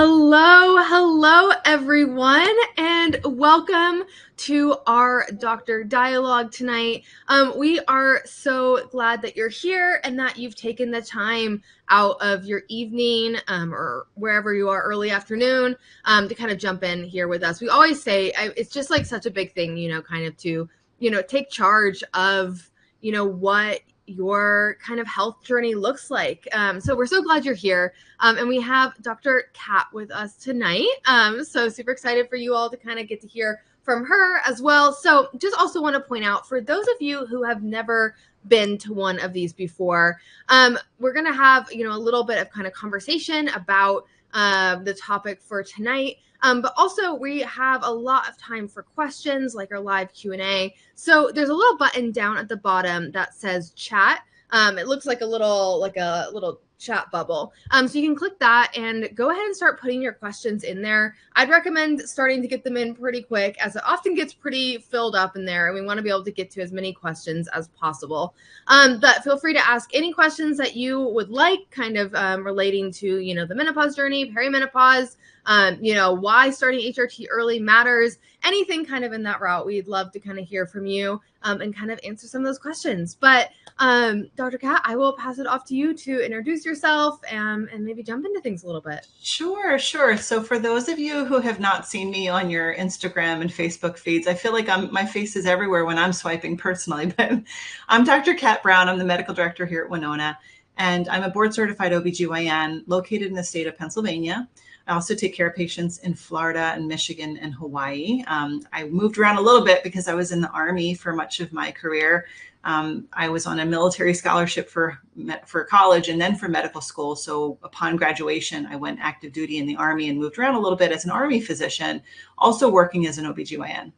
Hello, everyone, and welcome to our doctor dialogue tonight. We are so glad that you're here and that you've taken the time out of your evening or wherever you are, early afternoon, to kind of jump in here with us. We always say it's just like such a big thing, kind of to, take charge of, what your kind of health journey looks like. So we're so glad you're here. And we have Dr. Kat with us tonight. So super excited for you all to kind of get to hear from her as well. So just also want to point out, for those of you who have never been to one of these before, we're going to have, a little bit of kind of conversation about the topic for tonight. But also we have a lot of time for questions, like our live Q&A. So there's a little button down at the bottom that says chat. It looks like a little chat bubble. So you can click that and go ahead and start putting your questions in there. I'd recommend starting to get them in pretty quick, as it often gets pretty filled up in there, and we want to be able to get to as many questions as possible. But feel free to ask any questions that you would like, kind of relating to, the menopause journey, perimenopause, why starting HRT early matters, anything kind of in that route. We'd love to kind of hear from you and kind of answer some of those questions. But Dr. Kat, I will pass it off to you to introduce yourself and maybe jump into things a little bit. Sure. So for those of you who have not seen me on your Instagram and Facebook feeds, I feel like my face is everywhere when I'm swiping personally, but I'm Dr. Kat Brown. I'm the medical director here at Winona, and I'm a board certified OBGYN located in the state of Pennsylvania. I also take care of patients in Florida and Michigan and Hawaii. I moved around a little bit because I was in the Army for much of my career. I was on a military scholarship for college and then for medical school. So upon graduation, I went active duty in the Army and moved around a little bit as an Army physician, also working as an OBGYN.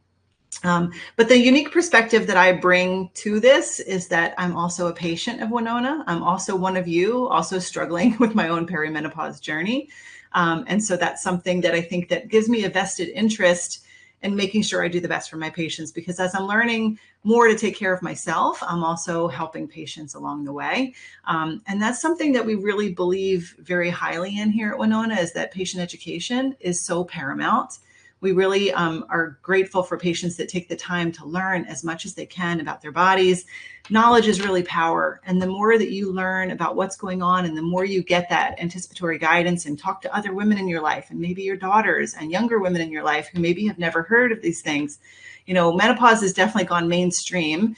But the unique perspective that I bring to this is that I'm also a patient of Winona. I'm also one of you, also struggling with my own perimenopause journey. And so that's something that I think that gives me a vested interest in making sure I do the best for my patients, because as I'm learning more to take care of myself, I'm also helping patients along the way. And that's something that we really believe very highly in here at Winona, is that patient education is so paramount. We really are grateful for patients that take the time to learn as much as they can about their bodies. Knowledge is really power. And the more that you learn about what's going on, and the more you get that anticipatory guidance and talk to other women in your life, and maybe your daughters and younger women in your life who maybe have never heard of these things. Menopause has definitely gone mainstream.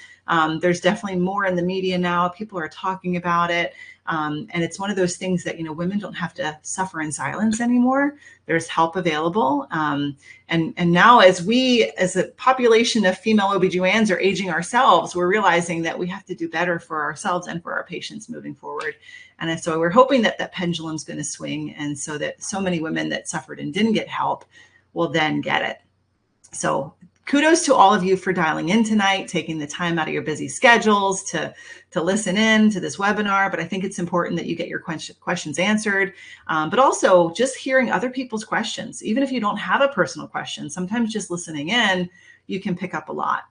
There's definitely more in the media now. People are talking about it. And it's one of those things that, women don't have to suffer in silence anymore. There's help available. And now as a population of female OBGYNs are aging ourselves, we're realizing that we have to do better for ourselves and for our patients moving forward. And so we're hoping that that pendulum's going to swing, and so that so many women that suffered and didn't get help will then get it. So kudos to all of you for dialing in tonight, taking the time out of your busy schedules to listen in to this webinar. But I think it's important that you get your questions answered, but also just hearing other people's questions. Even if you don't have a personal question, sometimes just listening in, you can pick up a lot.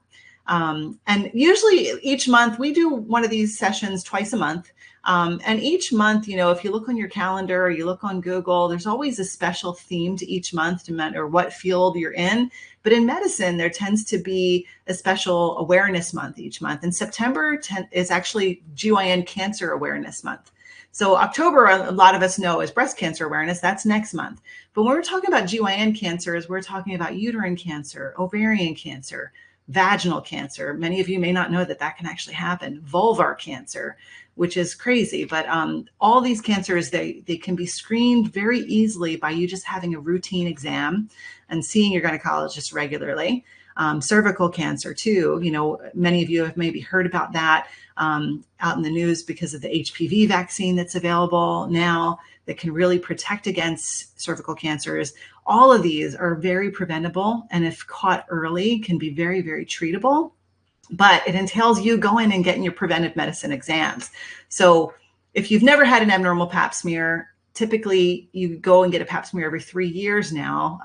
And usually each month we do one of these sessions twice a month. And each month, if you look on your calendar or you look on Google, there's always a special theme to each month, or what field you're in. But in medicine, there tends to be a special awareness month each month. And September is actually GYN Cancer Awareness Month. So October, a lot of us know, is breast cancer awareness. That's next month. But when we're talking about GYN cancers, we're talking about uterine cancer, ovarian cancer, vaginal cancer. Many of you may not know that can actually happen. Vulvar cancer, which is crazy. But all these cancers, they can be screened very easily by you just having a routine exam and seeing your gynecologist regularly. Cervical cancer too. Many of you have maybe heard about that out in the news because of the HPV vaccine that's available now that can really protect against cervical cancers. All of these are very preventable, and if caught early, can be very, very treatable. But it entails you going and getting your preventive medicine exams. So if you've never had an abnormal pap smear, typically you go and get a pap smear every 3 years now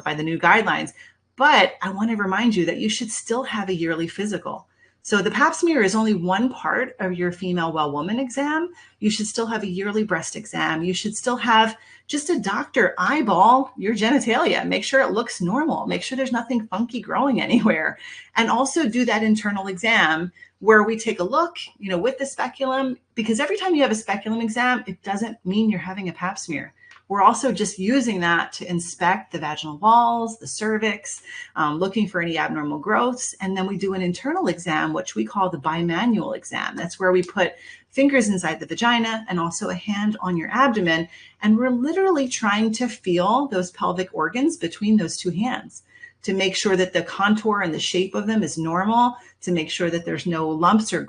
by the new guidelines. But I want to remind you that you should still have a yearly physical. So the pap smear is only one part of your female well woman exam. You should still have a yearly breast exam. You should still have just a doctor eyeball your genitalia, make sure it looks normal, make sure there's nothing funky growing anywhere, and also do that internal exam where we take a look, with the speculum, because every time you have a speculum exam, it doesn't mean you're having a pap smear. We're also just using that to inspect the vaginal walls, the cervix, looking for any abnormal growths. And then we do an internal exam, which we call the bimanual exam. That's where we put fingers inside the vagina and also a hand on your abdomen. And we're literally trying to feel those pelvic organs between those two hands to make sure that the contour and the shape of them is normal, to make sure that there's no lumps or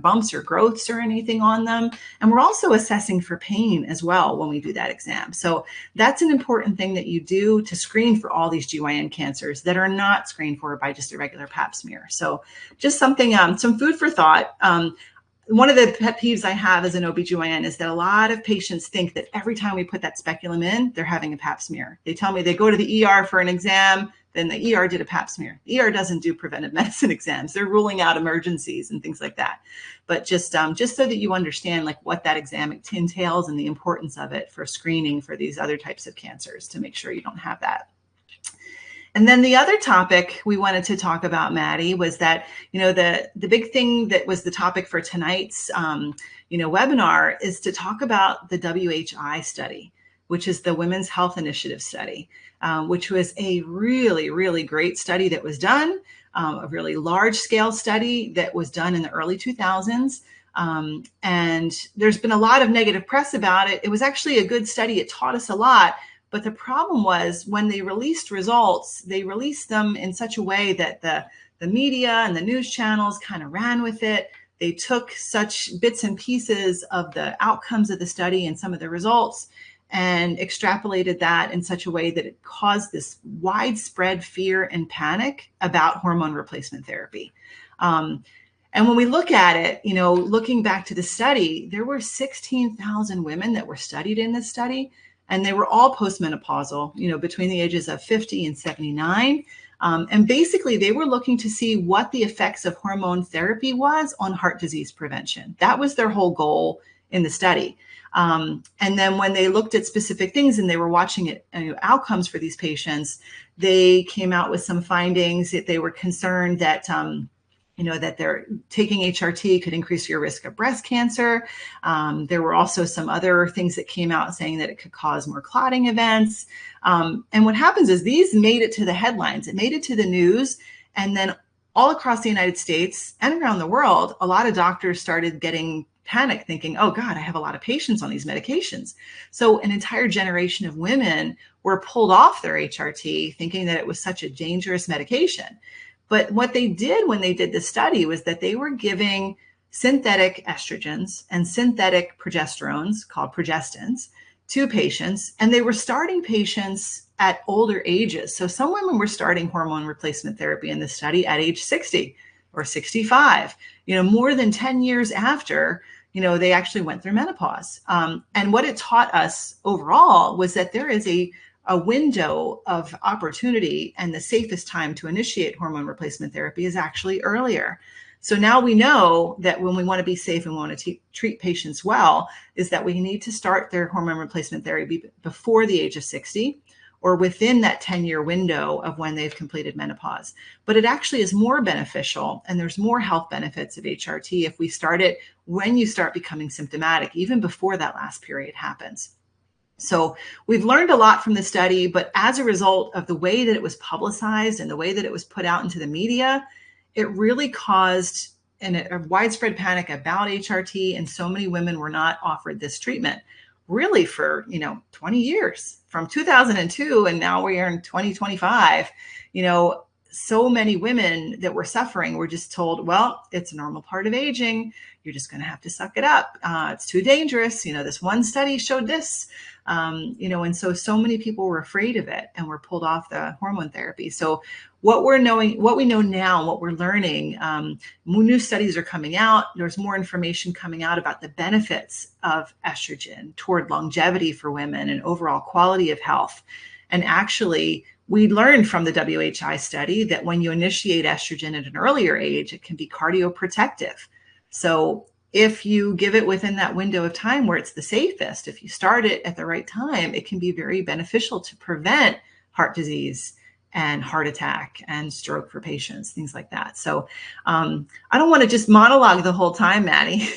bumps or growths or anything on them. And we're also assessing for pain as well when we do that exam. So that's an important thing that you do to screen for all these GYN cancers that are not screened for by just a regular pap smear. So just something, some food for thought. One of the pet peeves I have as an OBGYN is that a lot of patients think that every time we put that speculum in, they're having a pap smear. They tell me they go to the ER for an exam, then the ER did a pap smear. The ER doesn't do preventive medicine exams. They're ruling out emergencies and things like that. But just so that you understand like what that exam entails and the importance of it for screening for these other types of cancers to make sure you don't have that. And then the other topic we wanted to talk about, Maddie, was that, the big thing that was the topic for tonight's, webinar is to talk about the WHI study, which is the Women's Health Initiative study, which was a really, really great study that was done, a really large scale study that was done in the early 2000s. And there's been a lot of negative press about it. It was actually a good study. It taught us a lot. But the problem was when they released results, they released them in such a way that the media and the news channels kind of ran with it. They took such bits and pieces of the outcomes of the study and some of the results and extrapolated that in such a way that it caused this widespread fear and panic about hormone replacement therapy. And when we look at it, looking back to the study, there were 16,000 women that were studied in this study. And they were all postmenopausal, between the ages of 50 and 79. And basically, they were looking to see what the effects of hormone therapy was on heart disease prevention. That was their whole goal in the study. And then when they looked at specific things and they were watching it, outcomes for these patients, they came out with some findings that they were concerned that that they're taking HRT could increase your risk of breast cancer. There were also some other things that came out saying that it could cause more clotting events. And what happens is these made it to the headlines. It made it to the news. And then all across the United States and around the world, a lot of doctors started getting panic thinking, oh God, I have a lot of patients on these medications. So an entire generation of women were pulled off their HRT thinking that it was such a dangerous medication. But what they did when they did the study was that they were giving synthetic estrogens and synthetic progesterones called progestins to patients, and they were starting patients at older ages. So some women were starting hormone replacement therapy in the study at age 60 or 65, more than 10 years after, they actually went through menopause. And what it taught us overall was that there is a window of opportunity, and the safest time to initiate hormone replacement therapy is actually earlier. So now we know that when we want to be safe and we want to treat patients well, is that we need to start their hormone replacement therapy before the age of 60 or within that 10-year window of when they've completed menopause. But it actually is more beneficial, and there's more health benefits of HRT if we start it when you start becoming symptomatic, even before that last period happens. So we've learned a lot from the study, but as a result of the way that it was publicized and the way that it was put out into the media, it really caused a widespread panic about HRT, and so many women were not offered this treatment really for 20 years, from 2002, and now we are in 2025. So many women that were suffering were just told, well, it's a normal part of aging. You're just going to have to suck it up. It's too dangerous. This one study showed this, and so many people were afraid of it and were pulled off the hormone therapy. So what we know now, what we're learning, new studies are coming out. There's more information coming out about the benefits of estrogen toward longevity for women and overall quality of health. And actually, We learned from the WHI study that when you initiate estrogen at an earlier age, it can be cardioprotective. So if you give it within that window of time where it's the safest, if you start it at the right time, it can be very beneficial to prevent heart disease and heart attack and stroke for patients, things like that. So I don't want to just monologue the whole time, Maddie.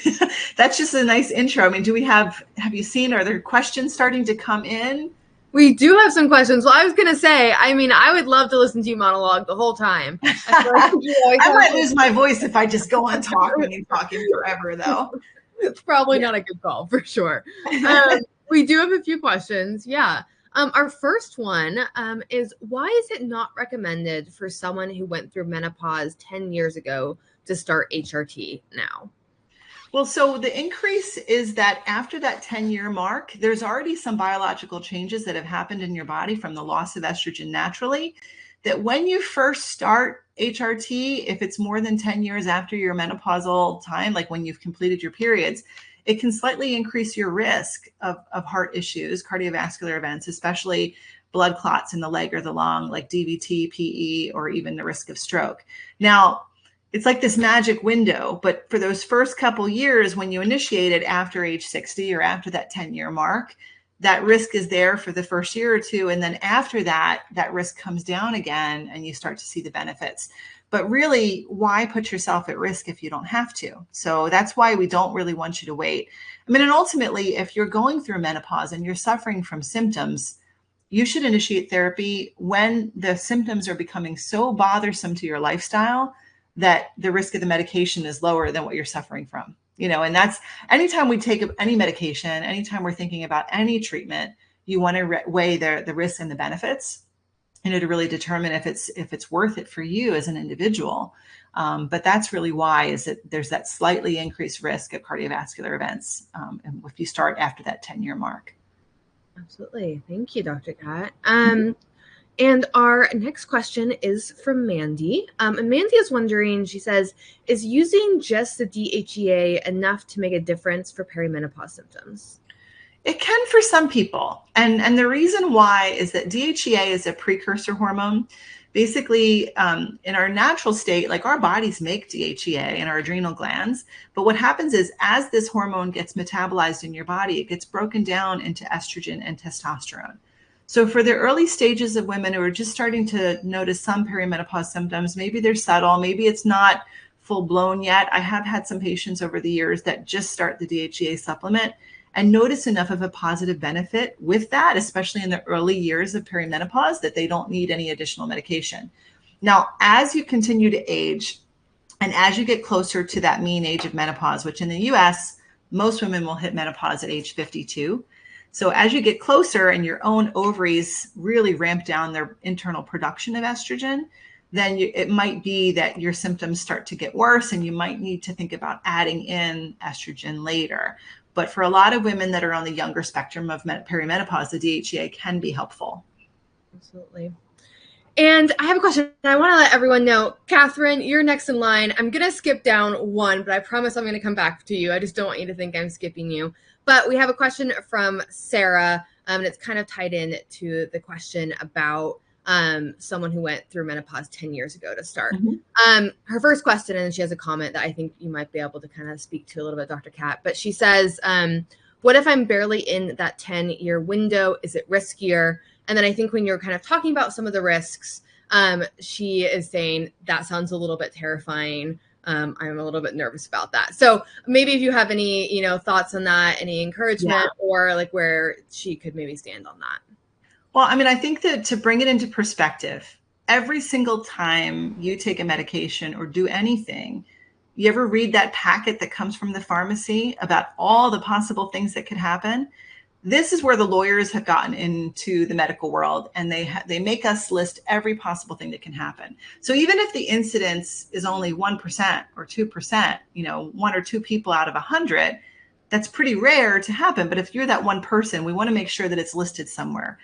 That's just a nice intro. I mean, have you seen, are there questions starting to come in? We do have some questions. Well, I was going to say, I mean, I would love to listen to you monologue the whole time. I might lose my voice if I just go on talking and talking forever, though. It's probably not a good call, for sure. We do have a few questions. Yeah. Our first one is, why is it not recommended for someone who went through menopause 10 years ago to start HRT now? Well, so the increase is that after that 10-year mark, there's already some biological changes that have happened in your body from the loss of estrogen naturally, that when you first start HRT, if it's more than 10 years after your menopausal time, like when you've completed your periods, it can slightly increase your risk of heart issues, cardiovascular events, especially blood clots in the leg or the lung, like DVT, PE, or even the risk of stroke. Now, it's like this magic window, but for those first couple years, when you initiate it after age 60 or after that 10-year mark, that risk is there for the first year or two. And then after that, that risk comes down again and you start to see the benefits. But really, why put yourself at risk if you don't have to? So that's why we don't really want you to wait. I mean, and ultimately, if you're going through menopause and you're suffering from symptoms, you should initiate therapy when the symptoms are becoming so bothersome to your lifestyle that the risk of the medication is lower than what you're suffering from. And that's anytime we take any medication, anytime we're thinking about any treatment, you want to weigh the risks and the benefits, to really determine if it's worth it for you as an individual. But that's really why is that there's that slightly increased risk of cardiovascular events if you start after that 10-year mark. Absolutely. Thank you, Dr. Kat. And our next question is from Mandy. And Mandy is wondering, she says, is using just the DHEA enough to make a difference for perimenopause symptoms? It can for some people. And the reason why is that DHEA is a precursor hormone. Basically, in our natural state, like our bodies make DHEA in our adrenal glands. But what happens is as this hormone gets metabolized in your body, it gets broken down into estrogen and testosterone. So for the early stages of women who are just starting to notice some perimenopause symptoms, maybe they're subtle, maybe it's not full blown yet. I have had some patients over the years that just start the DHEA supplement and notice enough of a positive benefit with that, especially in the early years of perimenopause, that they don't need any additional medication. Now, as you continue to age and as you get closer to that mean age of menopause, which in the US, most women will hit menopause at age 52. So as you get closer and your own ovaries really ramp down their internal production of estrogen, then it might be that your symptoms start to get worse and you might need to think about adding in estrogen later. But for a lot of women that are on the younger spectrum of perimenopause, the DHEA can be helpful. Absolutely. And I have a question. I want to let everyone know, Catherine, you're next in line. I'm going to skip down one, but I promise I'm going to come back to you. I just don't want you to think I'm skipping you. But we have a question from Sarah, and it's kind of tied in to the question about someone who went through menopause 10 years ago to start. Her first question, and then she has a comment that I think you might be able to kind of speak to a little bit, Dr. Kat. But she says, what if I'm barely in that 10-year window? Is it riskier? And then I think when you're kind of talking about some of the risks, she is saying that sounds a little bit terrifying. I'm a little bit nervous about that. So maybe if you have any, thoughts on that, any encouragement, or like where she could maybe stand on that. Well, I mean, I think that to bring it into perspective, every single time you take a medication or do anything, you ever read that packet that comes from the pharmacy about all the possible things that could happen? This is where the lawyers have gotten into the medical world, and they make us list every possible thing that can happen. So even if the incidence is only 1% or 2%, 1 or 2 people out of 100, that's pretty rare to happen. But if you're that one person, we want to make sure that it's listed somewhere.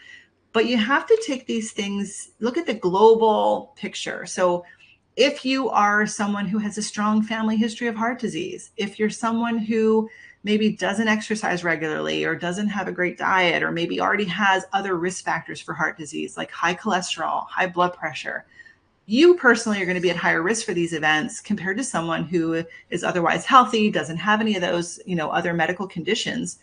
But you have to take these things, look at the global picture. So if you are someone who has a strong family history of heart disease, if you're someone who maybe doesn't exercise regularly or doesn't have a great diet, or maybe already has other risk factors for heart disease like high cholesterol, high blood pressure, you personally are going to be at higher risk for these events compared to someone who is otherwise healthy, doesn't have any of those, other medical conditions.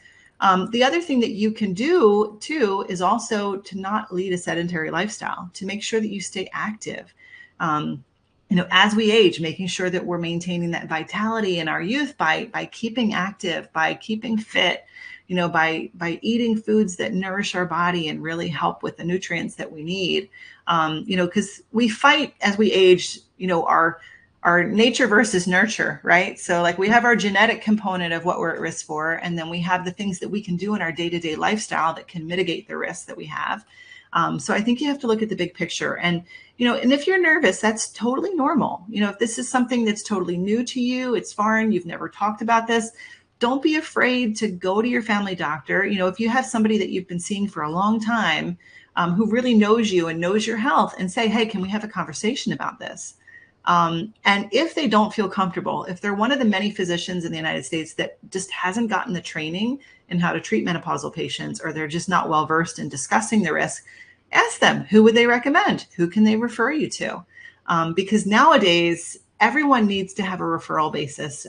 The other thing that you can do too is also to not lead a sedentary lifestyle, to make sure that you stay active. As we age, making sure that we're maintaining that vitality in our youth by keeping active, by keeping fit, by eating foods that nourish our body and really help with the nutrients that we need. Because we fight as we age, our nature versus nurture, right? So like we have our genetic component of what we're at risk for, and then we have the things that we can do in our day-to-day lifestyle that can mitigate the risks that we have. So I think you have to look at the big picture, and if you're nervous, that's totally normal. If this is something that's totally new to you, it's foreign, you've never talked about this, don't be afraid to go to your family doctor. If you have somebody that you've been seeing for a long time, who really knows you and knows your health, and say, hey, can we have a conversation about this? And if they don't feel comfortable, if they're one of the many physicians in the United States that just hasn't gotten the training in how to treat menopausal patients, or they're just not well versed in discussing the risk, ask them, who would they recommend? Who can they refer you to? Because nowadays, everyone needs to have a referral basis.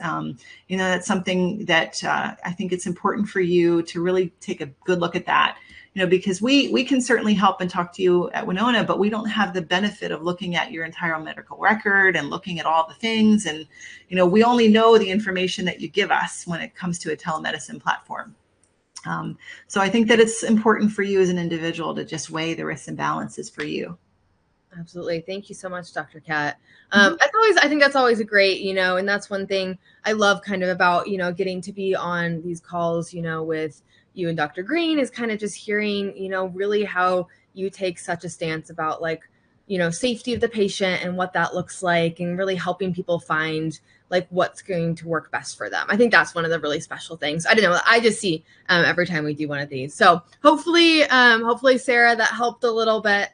That's something that I think it's important for you to really take a good look at that. Because we can certainly help and talk to you at Winona, but we don't have the benefit of looking at your entire medical record and looking at all the things. And, we only know the information that you give us when it comes to a telemedicine platform. So I think that it's important for you as an individual to just weigh the risks and balances for you. Absolutely. Thank you so much, Dr. Kat. I think that's always a great, and that's one thing I love kind of about, getting to be on these calls, with you and Dr. Green, is kind of just hearing, really how you take such a stance about safety of the patient and what that looks like, and really helping people find what's going to work best for them. I think that's one of the really special things. I don't know. I just see every time we do one of these. So hopefully, Sarah, that helped a little bit.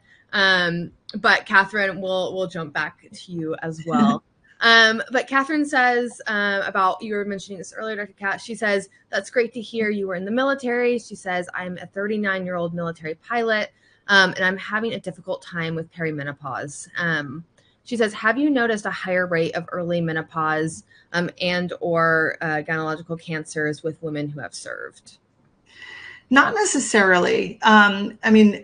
But Catherine, we'll jump back to you as well. But Catherine says about, you were mentioning this earlier, Dr. Kat, she says, that's great to hear you were in the military. She says, I'm a 39-year-old military pilot, and I'm having a difficult time with perimenopause. She says, have you noticed a higher rate of early menopause and or gynecological cancers with women who have served? Not necessarily.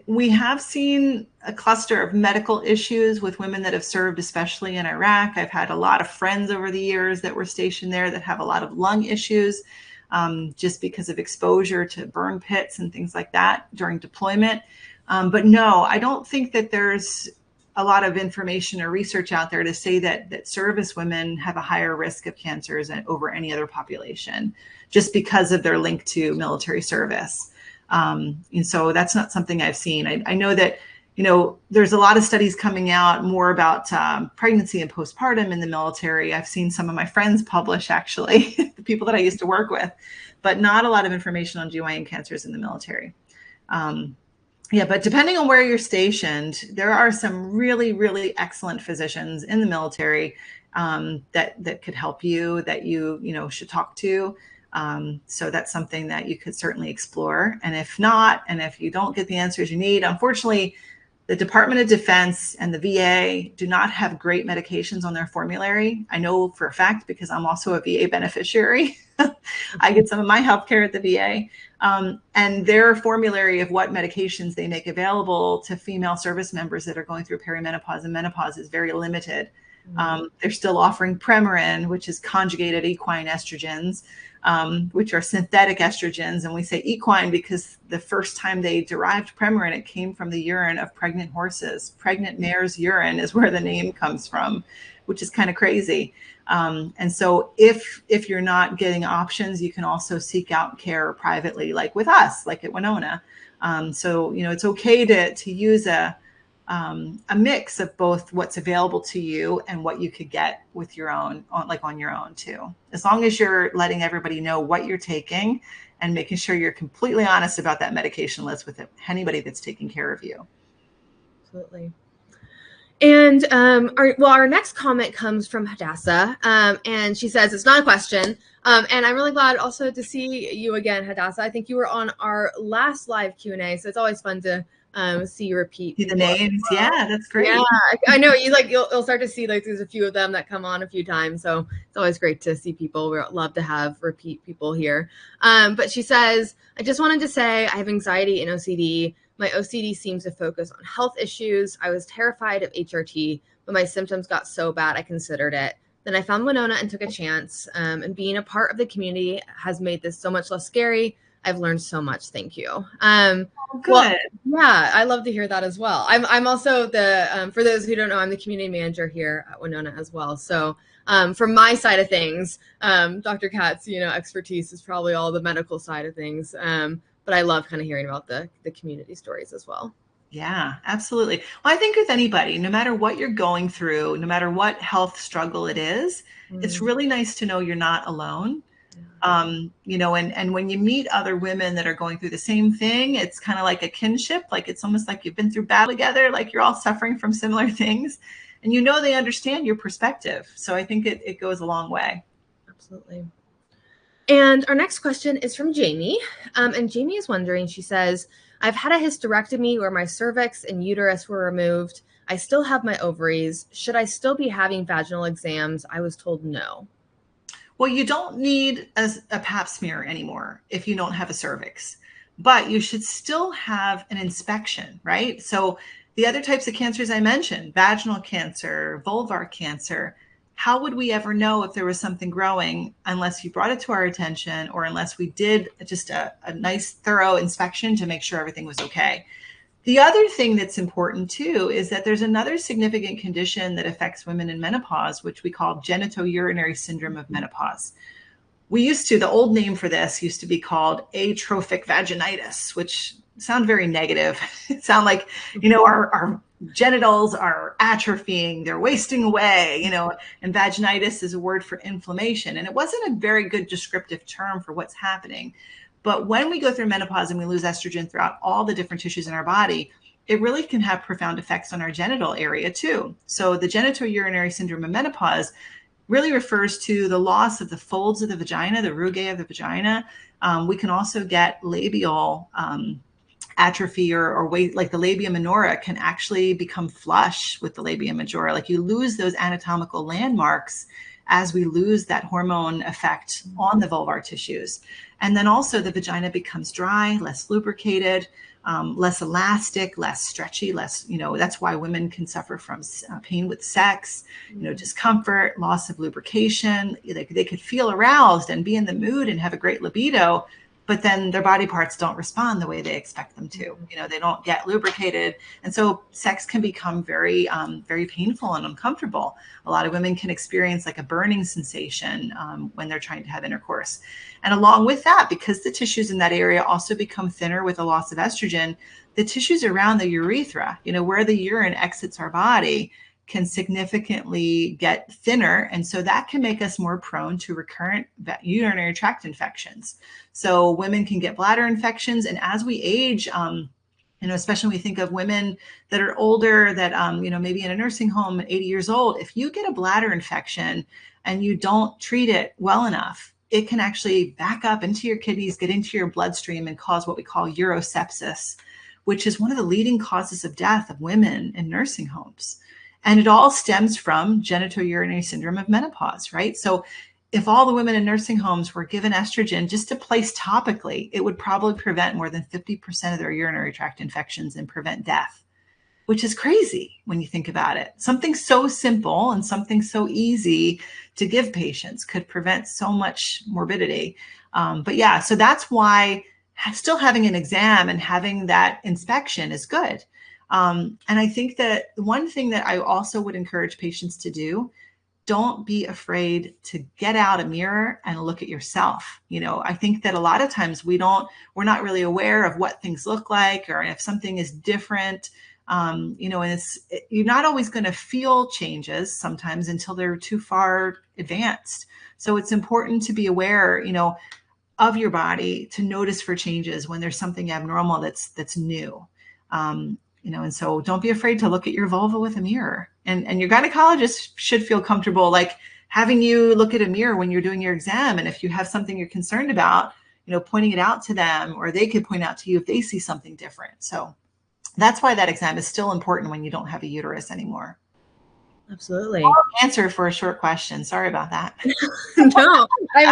We have seen a cluster of medical issues with women that have served, especially in Iraq. I've had a lot of friends over the years that were stationed there that have a lot of lung issues, just because of exposure to burn pits and things like that during deployment. But no, I don't think that there's a lot of information or research out there to say that service women have a higher risk of cancers over any other population, just because of their link to military service. And so that's not something I've seen. I know that, there's a lot of studies coming out more about pregnancy and postpartum in the military. I've seen some of my friends publish, actually, the people that I used to work with, but not a lot of information on GYN cancers in the military. But depending on where you're stationed, there are some really, really excellent physicians in the military that could help you, that you should talk to. So that's something that you could certainly explore. And if not, and if you don't get the answers you need, unfortunately, the Department of Defense and the VA do not have great medications on their formulary. I know for a fact, because I'm also a VA beneficiary. I get some of my healthcare at the VA. And their formulary of what medications they make available to female service members that are going through perimenopause and menopause is very limited. They're still offering Premarin, which is conjugated equine estrogens, which are synthetic estrogens. And we say equine because the first time they derived Premarin, it came from the urine of pregnant horses. Pregnant mare's urine is where the name comes from, which is kind of crazy. And so if you're not getting options, you can also seek out care privately, like with us, like at Winona. So, it's okay to use a mix of both what's available to you and what you could get with your own, on your own too. As long as you're letting everybody know what you're taking and making sure you're completely honest about that medication list with anybody that's taking care of you. Absolutely. And our next comment comes from Hadassah, and she says, it's not a question, And I'm really glad also to see you again, Hadassah. I think you were on our last live Q&A, so it's always fun to see you repeat See the people as names. well. Yeah, that's Yeah, great. I know you'll start to see like there's a few of them that come on a few times, so it's always great to see people. We love to have repeat people here. But she says, I just wanted to say I have anxiety and OCD. My OCD seems to focus on health issues. I was terrified of HRT, but my symptoms got so bad I considered it. Then I found Winona and took a chance. And being a part of the community has made this so much less scary. I've learned so much. Thank you. Oh, Well, good. yeah, I love to hear that as well. I'm also the for those who don't know, I'm the community manager here at Winona as well. So from my side of things, Dr. Kat's expertise is probably all the medical side of things. But I love kind of hearing about the community stories as well. Yeah, absolutely. Well, I think with anybody, no matter what you're going through, no matter what health struggle it is, it's Mm, really nice to know you're not alone. yeah. And when you meet other women that are going through the same thing, it's kind of like a kinship. Like it's almost like you've been through battle together, like you're all suffering from similar things, and they understand your perspective. So I think it goes a long way. Absolutely. And our next question is from Jamie. And Jamie is wondering, she says, I've had a hysterectomy where my cervix and uterus were removed. I still have my ovaries. Should I still be having vaginal exams? I was told no. Well, you don't need a pap smear anymore if you don't have a cervix, but you should still have an inspection, right? So the other types of cancers I mentioned, vaginal cancer, vulvar cancer, how would we ever know if there was something growing unless you brought it to our attention or unless we did just a nice thorough inspection to make sure everything was okay? The other thing that's important too is that there's another significant condition that affects women in menopause, which we call genitourinary syndrome of menopause. The old name for this used to be called atrophic vaginitis, which sound very negative. It sound like, our genitals are atrophying, they're wasting away, and vaginitis is a word for inflammation. And it wasn't a very good descriptive term for what's happening. But when we go through menopause and we lose estrogen throughout all the different tissues in our body, it really can have profound effects on our genital area too. So the genitourinary syndrome of menopause really refers to the loss of the folds of the vagina, the rugae of the vagina. We can also get labial atrophy or weight, like the labia minora can actually become flush with the labia majora. Like you lose those anatomical landmarks as we lose that hormone effect on the vulvar tissues. And then also the vagina becomes dry, less lubricated, less elastic, less stretchy, that's why women can suffer from pain with sex, discomfort, loss of lubrication. They could feel aroused and be in the mood and have a great libido, but then their body parts don't respond the way they expect them to. They don't get lubricated. And so sex can become very, very painful and uncomfortable. A lot of women can experience like a burning sensation when they're trying to have intercourse. And along with that, because the tissues in that area also become thinner with the loss of estrogen, the tissues around the urethra, where the urine exits our body, can significantly get thinner. And so that can make us more prone to recurrent urinary tract infections. So women can get bladder infections. And as we age, especially when we think of women that are older, that, maybe in a nursing home at 80 years old, if you get a bladder infection and you don't treat it well enough, it can actually back up into your kidneys, get into your bloodstream, and cause what we call urosepsis, which is one of the leading causes of death of women in nursing homes. And it all stems from genitourinary syndrome of menopause, right? So if all the women in nursing homes were given estrogen just to place topically, it would probably prevent more than 50% of their urinary tract infections and prevent death, which is crazy when you think about it. Something so simple and something so easy to give patients could prevent so much morbidity. But yeah, so that's why still having an exam and having that inspection is good. And I think that one thing that I also would encourage patients to do, don't be afraid to get out a mirror and look at yourself. I think that a lot of times we're not really aware of what things look like or if something is different. And you're not always going to feel changes sometimes until they're too far advanced. So it's important to be aware, of your body, to notice for changes when there's something abnormal that's new. And so don't be afraid to look at your vulva with a mirror, and your gynecologist should feel comfortable, like having you look at a mirror when you're doing your exam. And if you have something you're concerned about, pointing it out to them, or they could point out to you if they see something different. So that's why that exam is still important when you don't have a uterus anymore. Absolutely. Answer for a short question. Sorry about that. No,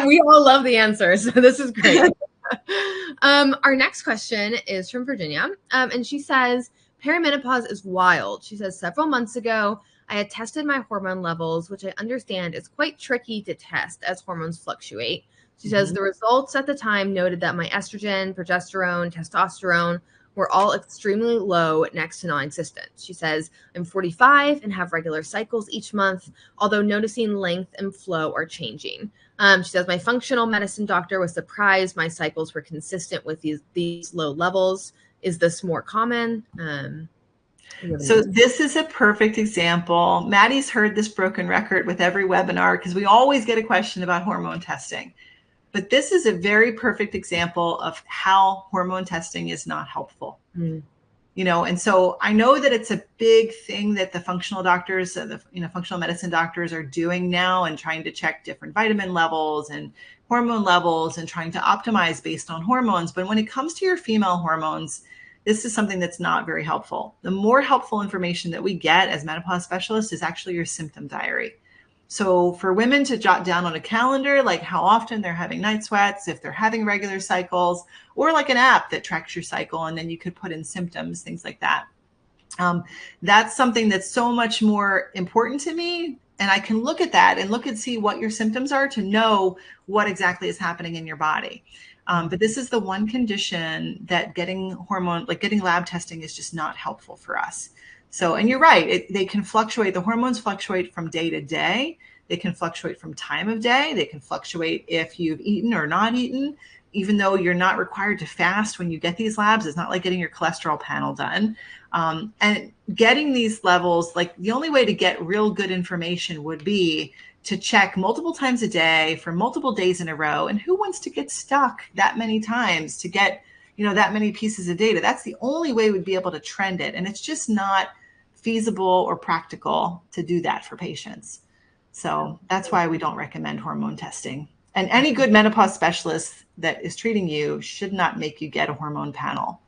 we all love the answer, so this is great. Our next question is from Virginia, and she says, perimenopause is wild. She says, several months ago, I had tested my hormone levels, which I understand is quite tricky to test as hormones fluctuate. She says the results at the time noted that my estrogen, progesterone, testosterone were all extremely low, next to non-existent. She says, I'm 45 and have regular cycles each month, although noticing length and flow are changing. She says, my functional medicine doctor was surprised my cycles were consistent with these low levels. Is this more common? So this is a perfect example. Maddie's heard this broken record with every webinar because we always get a question about hormone testing. But this is a very perfect example of how hormone testing is not helpful. And so I know that it's a big thing that the functional doctors, functional medicine doctors are doing now, and trying to check different vitamin levels and hormone levels and trying to optimize based on hormones. But when it comes to your female hormones, this is something that's not very helpful. The more helpful information that we get as menopause specialists is actually your symptom diary. So for women to jot down on a calendar, like how often they're having night sweats, if they're having regular cycles, or like an app that tracks your cycle, and then you could put in symptoms, things like that. That's something that's so much more important to me. And I can look at that and see what your symptoms are to know what exactly is happening in your body. But this is the one condition that getting lab testing is just not helpful for us. So, and you're right, they can fluctuate. The hormones fluctuate from day to day. They can fluctuate from time of day. They can fluctuate if you've eaten or not eaten, even though you're not required to fast when you get these labs. It's not like getting your cholesterol panel done. And getting these levels, like the only way to get real good information would be to check multiple times a day for multiple days in a row. And who wants to get stuck that many times to get, that many pieces of data? That's the only way we'd be able to trend it. And it's just not feasible or practical to do that for patients. So that's why we don't recommend hormone testing. And any good menopause specialist that is treating you should not make you get a hormone panel.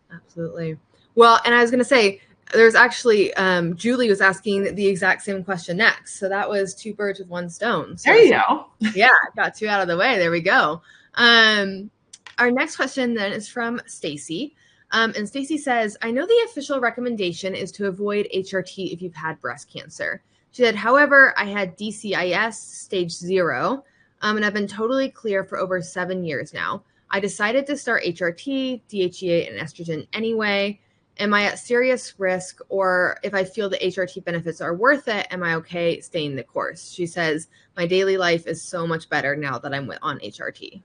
Absolutely. Well, and I was going to say, there's actually, Julie was asking the exact same question next. So that was two birds with one stone. So there you go. Yeah, got two out of the way. There we go. Our next question then is from Stacy. And Stacy says, I know the official recommendation is to avoid HRT if you've had breast cancer. She said, however, I had DCIS stage 0, and I've been totally clear for over 7 years now. I decided to start HRT, DHEA, and estrogen anyway. Am I at serious risk, or if I feel the HRT benefits are worth it, am I okay staying the course? She says, my daily life is so much better now that I'm on HRT.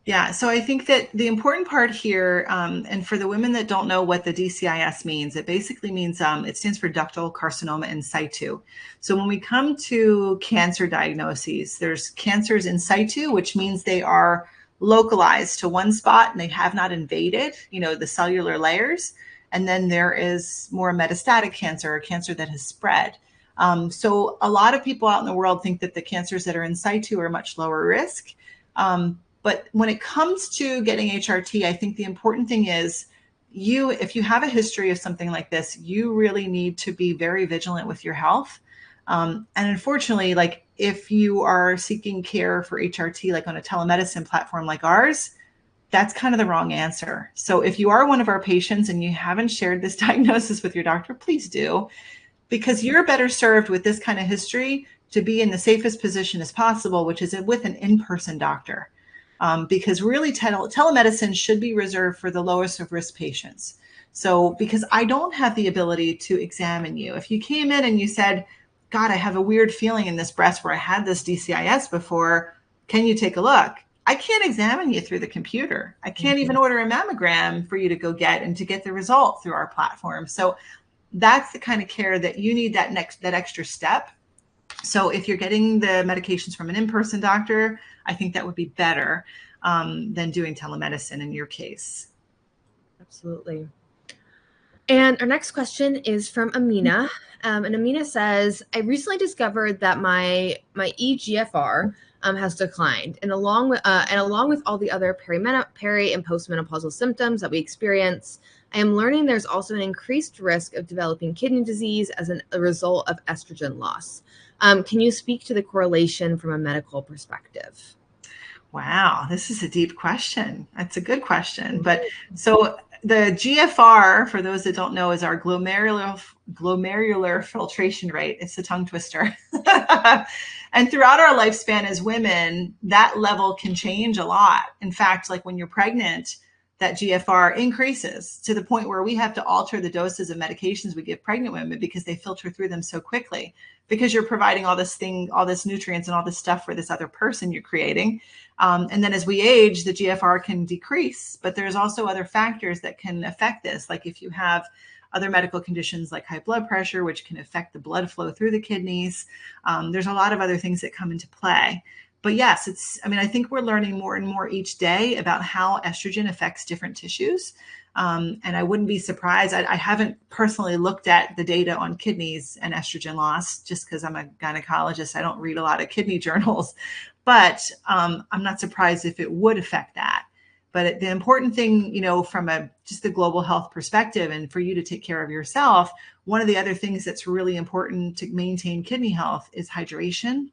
Yeah, so I think that the important part here, and for the women that don't know what the DCIS means, it basically means it stands for ductal carcinoma in situ. So when we come to cancer diagnoses, there's cancers in situ, which means they are localized to one spot and they have not invaded, the cellular layers. And then there is more metastatic cancer, or cancer that has spread. So a lot of people out in the world think that the cancers that are in situ are much lower risk. But when it comes to getting HRT, I think the important thing is if you have a history of something like this, you really need to be very vigilant with your health. And unfortunately, like if you are seeking care for HRT, like on a telemedicine platform like ours, that's kind of the wrong answer. So if you are one of our patients and you haven't shared this diagnosis with your doctor, please do, because you're better served with this kind of history to be in the safest position as possible, which is with an in-person doctor. Because really telemedicine should be reserved for the lowest of risk patients. So because I don't have the ability to examine you. If you came in and you said, God, I have a weird feeling in this breast where I had this DCIS before, can you take a look? I can't examine you through the computer. I can't even order a mammogram for you to go get and to get the result through our platform. So that's the kind of care that you need, that extra step. So if you're getting the medications from an in-person doctor, I think that would be better than doing telemedicine in your case. Absolutely. And our next question is from Amina. And Amina says, I recently discovered that my EGFR has declined, and along with all the other peri and postmenopausal symptoms that we experience, I am learning there's also an increased risk of developing kidney disease as a result of estrogen loss. Can you speak to the correlation from a medical perspective? Wow, this is a deep question. That's a good question. But so the GFR, for those that don't know, is our glomerular filtration rate. It's a tongue twister. And throughout our lifespan as women, that level can change a lot. In fact, like when you're pregnant, that GFR increases to the point where we have to alter the doses of medications we give pregnant women because they filter through them so quickly, because you're providing all this nutrients and all this stuff for this other person you're creating. And then as we age, the GFR can decrease, but there's also other factors that can affect this. Like if you have other medical conditions like high blood pressure, which can affect the blood flow through the kidneys. There's a lot of other things that come into play. But yes, I think we're learning more and more each day about how estrogen affects different tissues. And I wouldn't be surprised. I haven't personally looked at the data on kidneys and estrogen loss just because I'm a gynecologist. I don't read a lot of kidney journals, but I'm not surprised if it would affect that. But the important thing, from just the global health perspective and for you to take care of yourself, one of the other things that's really important to maintain kidney health is hydration.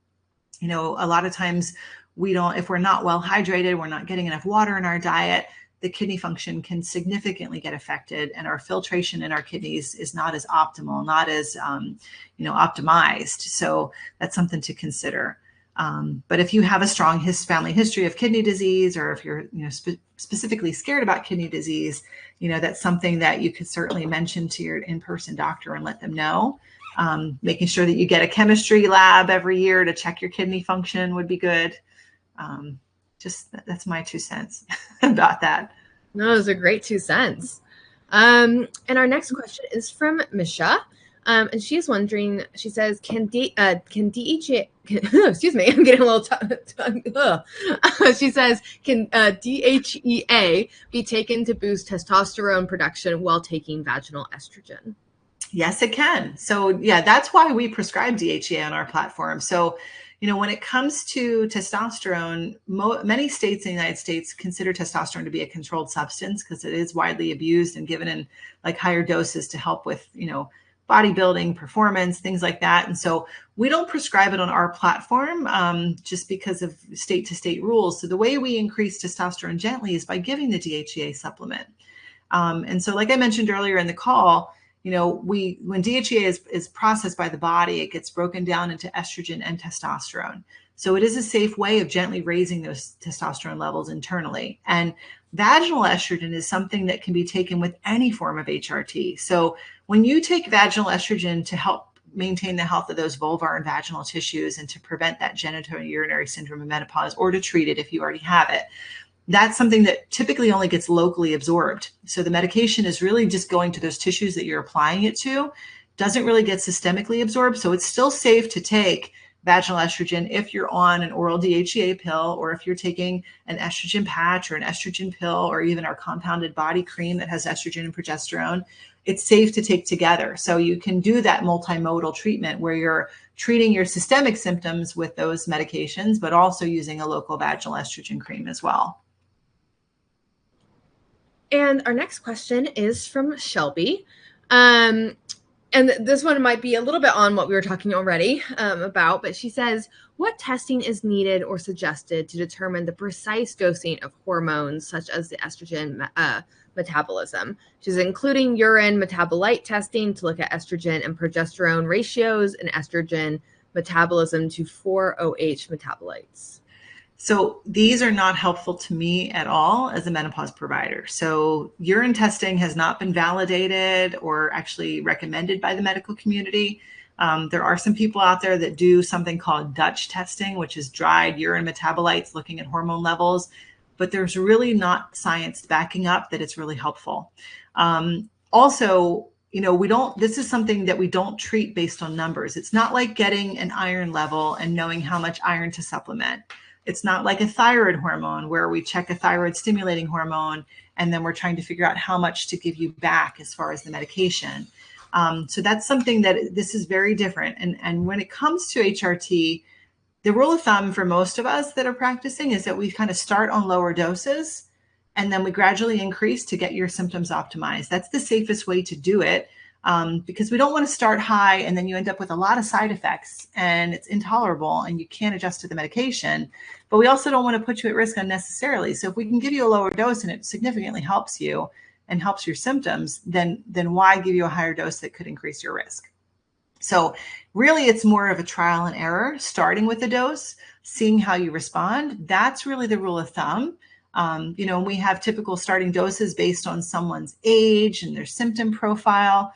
A lot of times if we're not well hydrated, we're not getting enough water in our diet, the kidney function can significantly get affected, and our filtration in our kidneys is not as optimal, not as, optimized. So that's something to consider. But if you have a strong family history of kidney disease, or if you're, specifically scared about kidney disease, that's something that you could certainly mention to your in-person doctor and let them know. Making sure that you get a chemistry lab every year to check your kidney function would be good. That's my 2 cents about that. No, those are great 2 cents. And our next question is from Misha. And she's wondering, she says, can DHEA, excuse me, I'm getting a little she says, can DHEA be taken to boost testosterone production while taking vaginal estrogen? Yes, it can. So yeah, that's why we prescribe DHEA on our platform. So, when it comes to testosterone, many states in the United States consider testosterone to be a controlled substance because it is widely abused and given in like higher doses to help with, bodybuilding, performance, things like that. And so we don't prescribe it on our platform just because of state to state rules. So the way we increase testosterone gently is by giving the DHEA supplement. And so like I mentioned earlier in the call, when DHEA is processed by the body, it gets broken down into estrogen and testosterone. So it is a safe way of gently raising those testosterone levels internally. And vaginal estrogen is something that can be taken with any form of HRT. So when you take vaginal estrogen to help maintain the health of those vulvar and vaginal tissues and to prevent that genitourinary syndrome of menopause, or to treat it if you already have it, that's something that typically only gets locally absorbed. So the medication is really just going to those tissues that you're applying it to, doesn't really get systemically absorbed. So it's still safe to take vaginal estrogen if you're on an oral DHEA pill, or if you're taking an estrogen patch or an estrogen pill, or even our compounded body cream that has estrogen and progesterone. It's safe to take together. So you can do that multimodal treatment where you're treating your systemic symptoms with those medications, but also using a local vaginal estrogen cream as well. And our next question is from Shelby. And this one might be a little bit on what we were talking already about, but she says, what testing is needed or suggested to determine the precise dosing of hormones such as the estrogen metabolism? She's including urine metabolite testing to look at estrogen and progesterone ratios and estrogen metabolism to 4-OH metabolites. So these are not helpful to me at all as a menopause provider. So urine testing has not been validated or actually recommended by the medical community. There are some people out there that do something called Dutch testing, which is dried urine metabolites looking at hormone levels, but there's really not science backing up that it's really helpful. Also, this is something that we don't treat based on numbers. It's not like getting an iron level and knowing how much iron to supplement. It's not like a thyroid hormone where we check a thyroid stimulating hormone And then we're trying to figure out how much to give you back as far as the medication. So that's something that this is very different. And when it comes to HRT, the rule of thumb for most of us that are practicing is that we kind of start on lower doses and then we gradually increase to get your symptoms optimized. That's the safest way to do it, because we don't want to start high and then you end up with a lot of side effects and it's intolerable and you can't adjust to the medication. But we also don't want to put you at risk unnecessarily. So if we can give you a lower dose and it significantly helps you and helps your symptoms, then why give you a higher dose that could increase your risk? So really, it's more of a trial and error, starting with a dose, seeing how you respond. That's really the rule of thumb. We have typical starting doses based on someone's age and their symptom profile.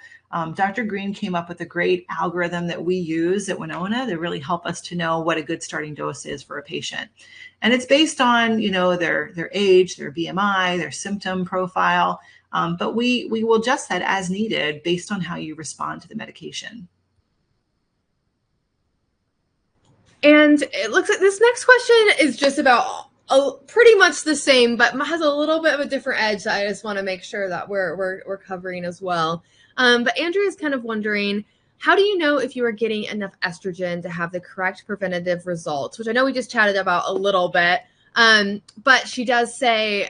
Dr. Green came up with a great algorithm that we use at Winona that really help us to know what a good starting dose is for a patient. And it's based on, their age, their BMI, their symptom profile. But we will adjust that as needed based on how you respond to the medication. And it looks like this next question is just about pretty much the same, but has a little bit of a different edge that I just want to make sure that we're covering as well. But Andrea is kind of wondering, how do you know if you are getting enough estrogen to have the correct preventative results? Which I know we just chatted about a little bit, but she does say,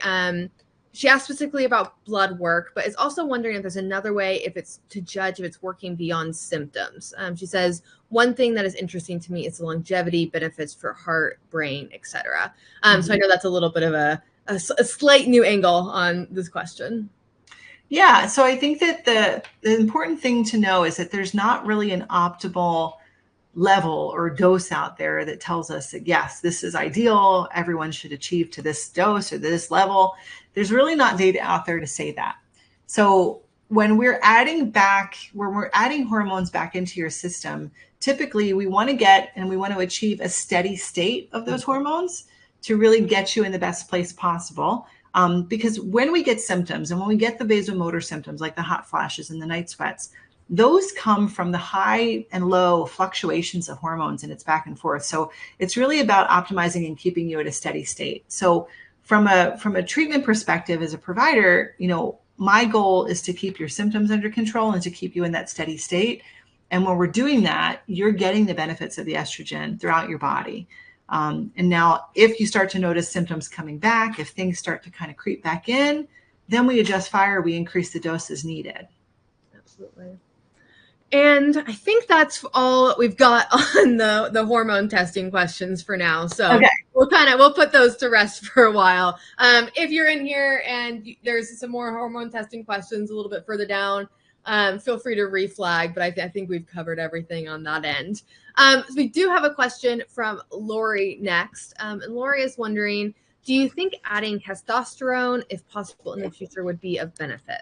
she asked specifically about blood work, but is also wondering if there's another way if it's to judge if it's working beyond symptoms. She says, one thing that is interesting to me is the longevity benefits for heart, brain, etc. So I know that's a little bit of a slight new angle on this question. Yeah, so I think that the important thing to know is that there's not really an optimal level or dose out there that tells us that, yes, this is ideal, everyone should achieve to this dose or this level. There's really not data out there to say that. So when we're adding hormones back into your system, typically we want to achieve a steady state of those hormones to really get you in the best place possible. Because when we get symptoms and when we get the vasomotor symptoms like the hot flashes and the night sweats, those come from the high and low fluctuations of hormones, and it's back and forth. So it's really about optimizing and keeping you at a steady state. So from a treatment perspective as a provider, my goal is to keep your symptoms under control and to keep you in that steady state. And when we're doing that, you're getting the benefits of the estrogen throughout your body. And now if you start to notice symptoms coming back, if things start to kind of creep back in, then we adjust fire, we increase the dose as needed. Absolutely. And I think that's all we've got on the hormone testing questions for now. So okay. We'll put those to rest for a while. If you're in here and there's some more hormone testing questions a little bit further down, feel free to reflag, but I think we've covered everything on that end. So we do have a question from Lori next. And Lori is wondering, do you think adding testosterone, if possible in the future, would be of benefit?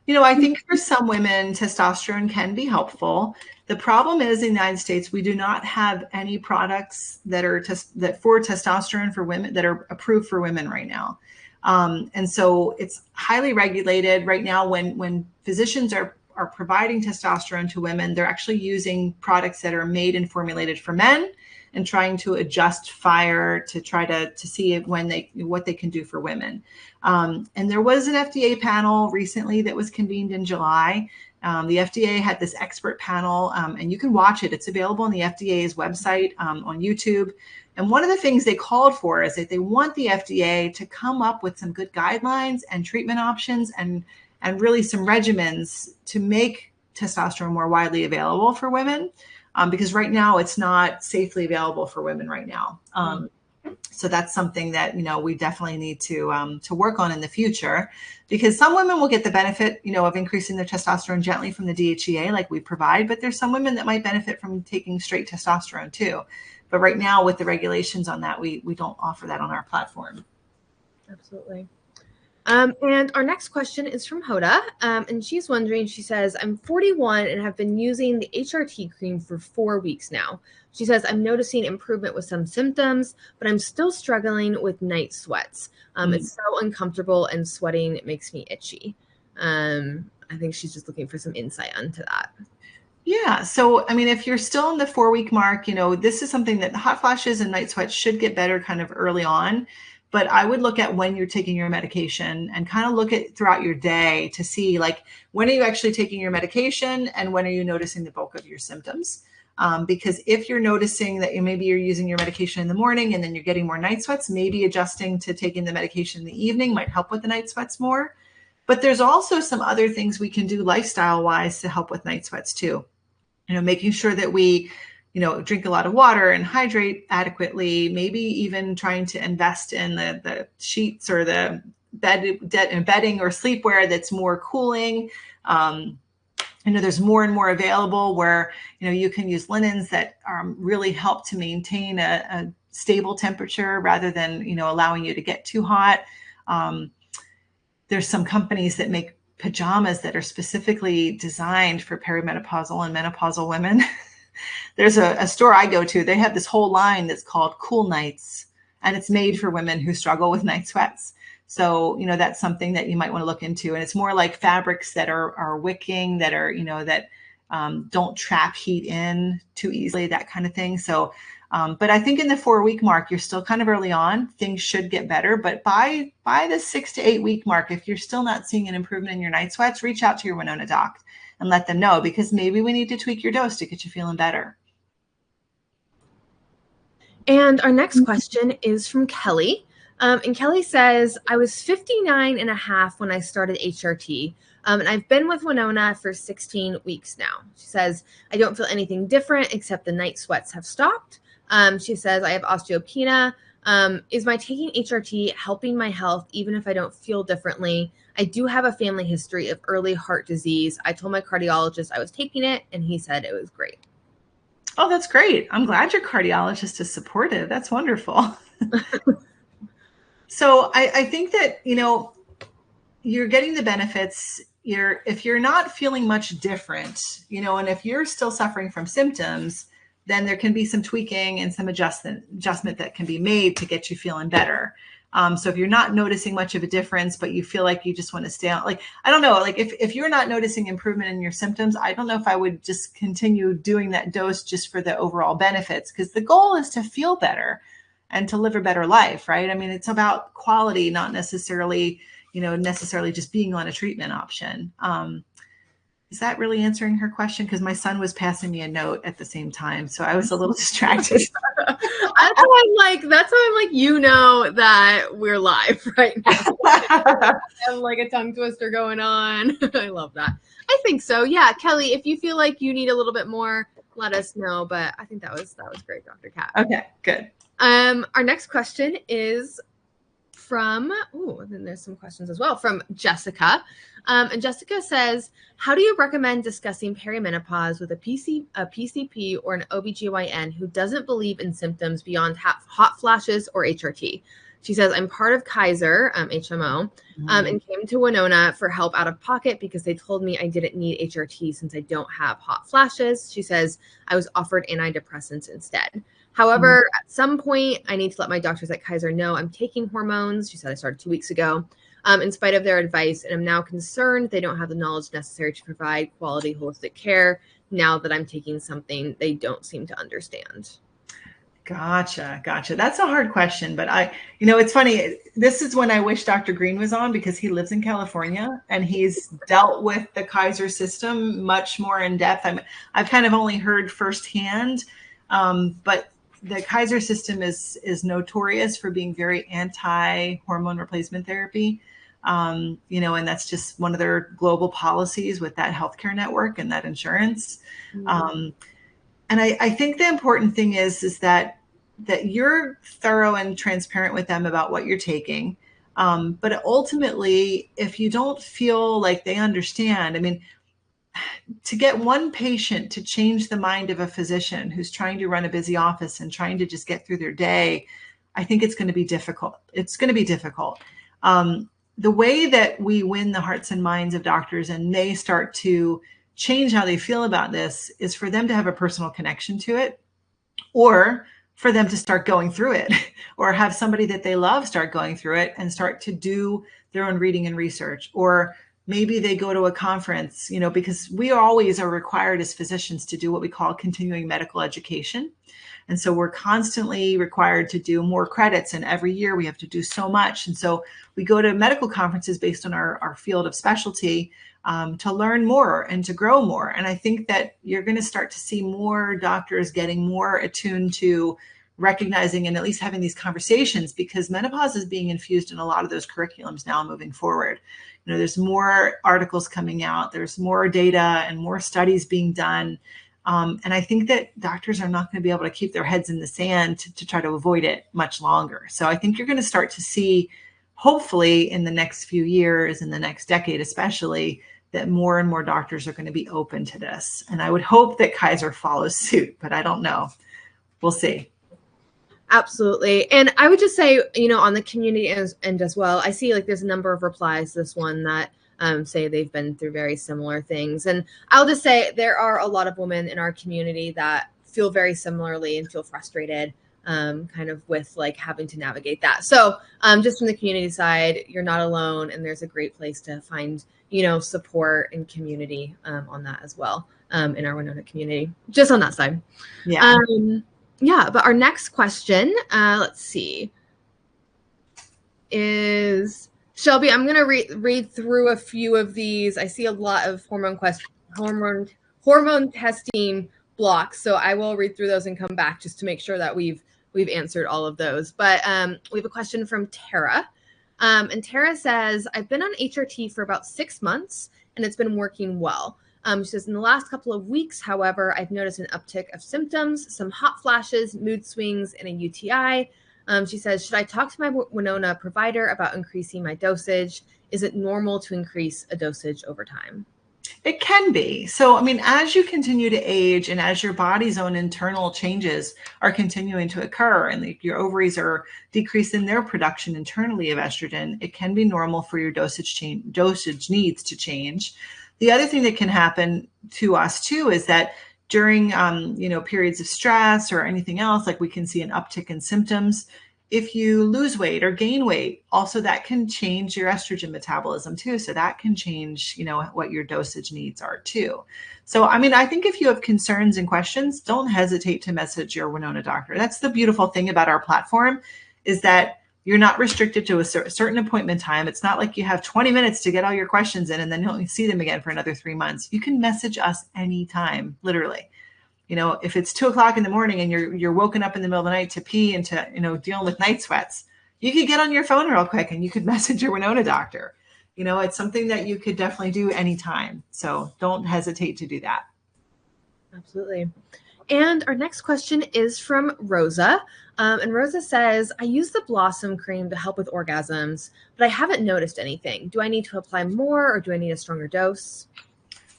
I think for some women, testosterone can be helpful. The problem is in the United States, we do not have any products that are for testosterone for women that are approved for women right now. And so it's highly regulated right now. When physicians are providing testosterone to women, they're actually using products that are made and formulated for men and trying to adjust fire to try to see what they can do for women. And there was an FDA panel recently that was convened in July. The FDA had this expert panel, and you can watch it. It's available on the FDA's website on YouTube. And one of the things they called for is that they want the FDA to come up with some good guidelines and treatment options and really some regimens to make testosterone more widely available for women, because right now it's not safely available for women right now. So that's something that, we definitely need to work on in the future, because some women will get the benefit, of increasing their testosterone gently from the DHEA like we provide, but there's some women that might benefit from taking straight testosterone too. But right now with the regulations on that, we don't offer that on our platform. Absolutely. And our next question is from Hoda, and she's wondering, she says, I'm 41 and have been using the HRT cream for 4 weeks now. She says, I'm noticing improvement with some symptoms, but I'm still struggling with night sweats. It's so uncomfortable and sweating, it makes me itchy. I think she's just looking for some insight onto that. Yeah. So, if you're still in the 4-week mark, this is something that hot flashes and night sweats should get better kind of early on. But I would look at when you're taking your medication and kind of look at throughout your day to see, like, when are you actually taking your medication and when are you noticing the bulk of your symptoms? Because if you're noticing that maybe you're using your medication in the morning and then you're getting more night sweats, maybe adjusting to taking the medication in the evening might help with the night sweats more. But there's also some other things we can do lifestyle wise to help with night sweats too. Making sure that we, drink a lot of water and hydrate adequately, maybe even trying to invest in the sheets or the bedding or sleepwear that's more cooling. There's more and more available where, you can use linens that really help to maintain a stable temperature rather than, allowing you to get too hot. There's some companies that make pajamas that are specifically designed for perimenopausal and menopausal women. There's a store I go to, they have this whole line that's called Cool Nights, and it's made for women who struggle with night sweats. So, that's something that you might want to look into. And it's more like fabrics that are wicking, that are, that don't trap heat in too easily, that kind of thing. So, but I think in the 4-week mark, you're still kind of early on. Things should get better. But by the 6 to 8 week mark, if you're still not seeing an improvement in your night sweats, reach out to your Winona doc and let them know, because maybe we need to tweak your dose to get you feeling better. And our next question is from Kelly. And Kelly says, I was 59 and a half when I started HRT. And I've been with Winona for 16 weeks now. She says, I don't feel anything different except the night sweats have stopped. She says, I have osteopenia. Is my taking HRT helping my health even if I don't feel differently? I do have a family history of early heart disease. I told my cardiologist I was taking it, and he said it was great. Oh, that's great. I'm glad your cardiologist is supportive. That's wonderful. So I think that, you're getting the benefits. If you're not feeling much different, and if you're still suffering from symptoms, then there can be some tweaking and some adjustment that can be made to get you feeling better. So if you're not noticing much of a difference, but you feel like you just want to stay on, like, I don't know, like if you're not noticing improvement in your symptoms, I don't know if I would just continue doing that dose just for the overall benefits, because the goal is to feel better and to live a better life, right? I mean, it's about quality, not necessarily just being on a treatment option. Is that really answering her question? Because my son was passing me a note at the same time, so I was a little distracted. That's why I'm like, that we're live right now. I have like a tongue twister going on. I love that. I think so. Yeah, Kelly, if you feel like you need a little bit more, let us know. But I think that was great, Dr. Kat. Okay, good. Our next question is from, then there's some questions as well from Jessica. And Jessica says, how do you recommend discussing perimenopause with a PCP or an OBGYN who doesn't believe in symptoms beyond hot flashes or HRT? She says, I'm part of Kaiser, HMO, and came to Winona for help out of pocket because they told me I didn't need HRT since I don't have hot flashes. She says, I was offered antidepressants instead. However, at some point, I need to let my doctors at Kaiser know I'm taking hormones. She said I started 2 weeks ago, in spite of their advice. And I'm now concerned they don't have the knowledge necessary to provide quality holistic care now that I'm taking something they don't seem to understand. Gotcha. That's a hard question, but it's funny. This is when I wish Dr. Green was on, because he lives in California and he's dealt with the Kaiser system much more in depth. I've kind of only heard firsthand, but the Kaiser system is notorious for being very anti-hormone replacement therapy. And that's just one of their global policies with that healthcare network and that insurance. And I think the important thing is that you're thorough and transparent with them about what you're taking. But ultimately, if you don't feel like they understand, I mean, to get one patient to change the mind of a physician who's trying to run a busy office and trying to just get through their day, I think it's going to be difficult. The way that we win the hearts and minds of doctors and they start to change how they feel about this is for them to have a personal connection to it, or for them to start going through it, or have somebody that they love start going through it and start to do their own reading and research, or maybe they go to a conference, because we always are required as physicians to do what we call continuing medical education. And so we're constantly required to do more credits. And every year we have to do so much. And so we go to medical conferences based on our field of specialty to learn more and to grow more. And I think that you're going to start to see more doctors getting more attuned to recognizing and at least having these conversations, because menopause is being infused in a lot of those curriculums now moving forward. There's more articles coming out, there's more data and more studies being done. And I think that doctors are not going to be able to keep their heads in the sand to try to avoid it much longer. So I think you're going to start to see, hopefully in the next few years, in the next decade especially, that more and more doctors are going to be open to this. And I would hope that Kaiser follows suit, but I don't know. We'll see. Absolutely. And I would just say, on the community end as well, I see like there's a number of replies to this one that say they've been through very similar things. And I'll just say there are a lot of women in our community that feel very similarly and feel frustrated kind of with like having to navigate that. So just from the community side, you're not alone, and there's a great place to find, support and community on that as well in our Winona community, just on that side. Yeah. Yeah, but our next question, let's see, is Shelby. I'm going to read through a few of these. I see a lot of hormone testing blocks, so I will read through those and come back just to make sure that we've answered all of those. But we have a question from Tara, and Tara says, "I've been on HRT for about 6 months, and it's been working well. She says, in the last couple of weeks, however, I've noticed an uptick of symptoms, some hot flashes, mood swings, and a UTI. She says, should I talk to my Winona provider about increasing my dosage? Is it normal to increase a dosage over time?" It can be. So, as you continue to age and as your body's own internal changes are continuing to occur and your ovaries are decreasing their production internally of estrogen, it can be normal for your dosage needs to change. The other thing that can happen to us too is that during periods of stress or anything else, like we can see an uptick in symptoms. If you lose weight or gain weight, also that can change your estrogen metabolism too. So that can change, what your dosage needs are too. So, I think if you have concerns and questions, don't hesitate to message your Winona doctor. That's the beautiful thing about our platform, is that you're not restricted to a certain appointment time. It's not like you have 20 minutes to get all your questions in and then you don't see them again for another 3 months. You can message us anytime, literally. If it's 2:00 in the morning and you're woken up in the middle of the night to pee and to, dealing with night sweats, you could get on your phone real quick and you could message your Winona doctor. It's something that you could definitely do anytime. So don't hesitate to do that. Absolutely. And our next question is from Rosa. And Rosa says, I use the Blossom cream to help with orgasms, but I haven't noticed anything. Do I need to apply more or do I need a stronger dose?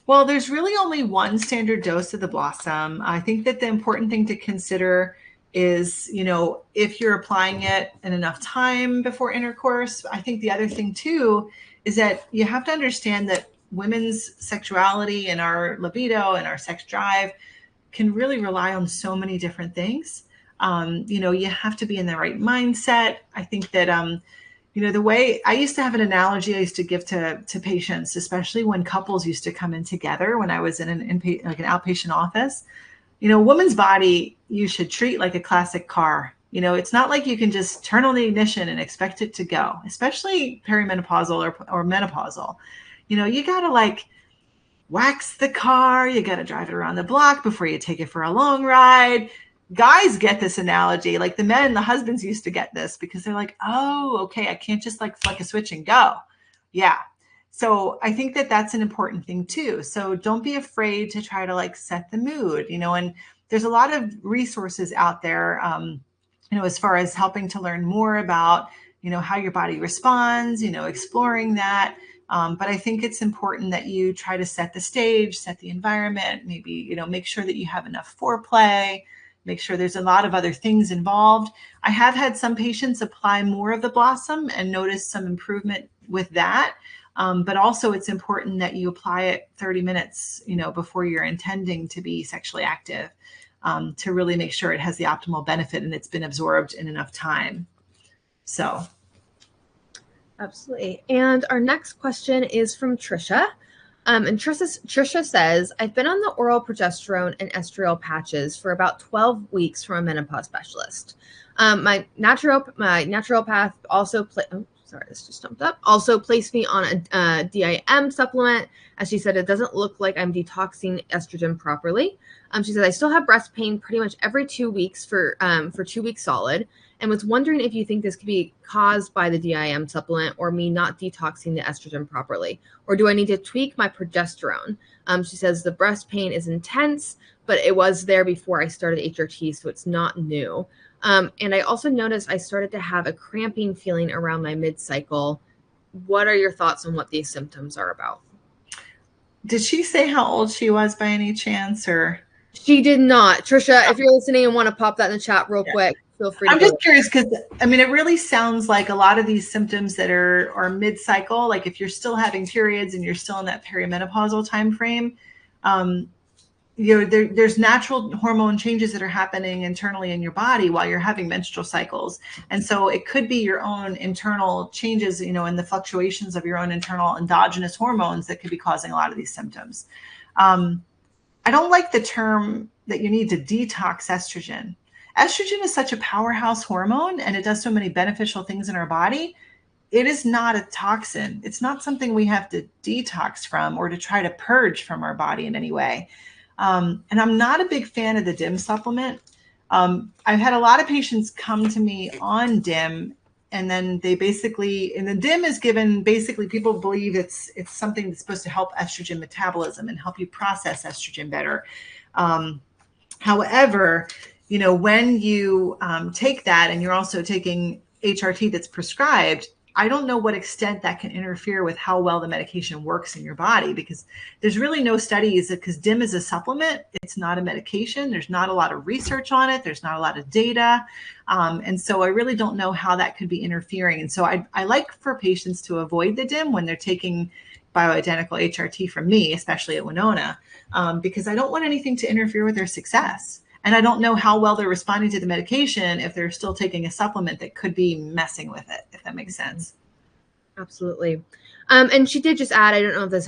Well, there's really only one standard dose of the Blossom. I think that the important thing to consider is, if you're applying it in enough time before intercourse. I think the other thing too is that you have to understand that women's sexuality and our libido and our sex drive can really rely on so many different things. You have to be in the right mindset. I think that, the way I used to have an analogy I used to give to patients, especially when couples used to come in together when I was in an outpatient office. Woman's body, you should treat like a classic car. It's not like you can just turn on the ignition and expect it to go, especially perimenopausal or menopausal. You got to wax the car. You got to drive it around the block before you take it for a long ride. Guys get this analogy, like the husbands used to get this because they're like, oh, okay, I can't just flick a switch and go. Yeah. So I think that that's an important thing too. So don't be afraid to try to set the mood, and there's a lot of resources out there, as far as helping to learn more about, how your body responds, exploring that. But I think it's important that you try to set the stage, set the environment, maybe, make sure that you have enough foreplay, make sure there's a lot of other things involved. I have had some patients apply more of the Blossom and notice some improvement with that. But also it's important that you apply it 30 minutes, before you're intending to be sexually active, to really make sure it has the optimal benefit and it's been absorbed in enough time. So. Absolutely. And our next question is from Trisha. And Trisha says, I've been on the oral progesterone and estriol patches for about 12 weeks from a menopause specialist. My naturopath also this just jumped up. Also placed me on a DIM supplement. As she said, it doesn't look like I'm detoxing estrogen properly. She said I still have breast pain pretty much every 2 weeks for 2 weeks solid, and was wondering if you think this could be caused by the DIM supplement or me not detoxing the estrogen properly, or do I need to tweak my progesterone? She says the breast pain is intense, but it was there before I started HRT, so it's not new. And I also noticed I started to have a cramping feeling around my mid-cycle. What are your thoughts on what these symptoms are about? Did she say how old she was by any chance, or? She did not. Trisha, if you're listening and want to pop that in the chat real quick, feel free to I'm go. just curious because, I mean, it really sounds like a lot of these symptoms that are mid-cycle, like if you're still having periods and you're still in that perimenopausal time frame, there's natural hormone changes that are happening internally in your body while you're having menstrual cycles. And so it could be your own internal changes, in the fluctuations of your own internal endogenous hormones that could be causing a lot of these symptoms. I don't like the term that you need to detox estrogen. Estrogen is such a powerhouse hormone and it does so many beneficial things in our body. It is not a toxin. It's not something we have to detox from or to try to purge from our body in any way. And I'm not a big fan of the DIM supplement. I've had a lot of patients come to me on DIM, and then and the DIM is given, basically people believe it's something that's supposed to help estrogen metabolism and help you process estrogen better. However, when you take that and you're also taking HRT that's prescribed, I don't know what extent that can interfere with how well the medication works in your body, because there's really no studies, because DIM is a supplement. It's not a medication. There's not a lot of research on it. There's not a lot of data. And so I really don't know how that could be interfering. And so I like for patients to avoid the DIM when they're taking bioidentical HRT from me, especially at Winona, because I don't want anything to interfere with their success. And I don't know how well they're responding to the medication if they're still taking a supplement that could be messing with it, if that makes sense. Absolutely. And she did just add, I don't know if this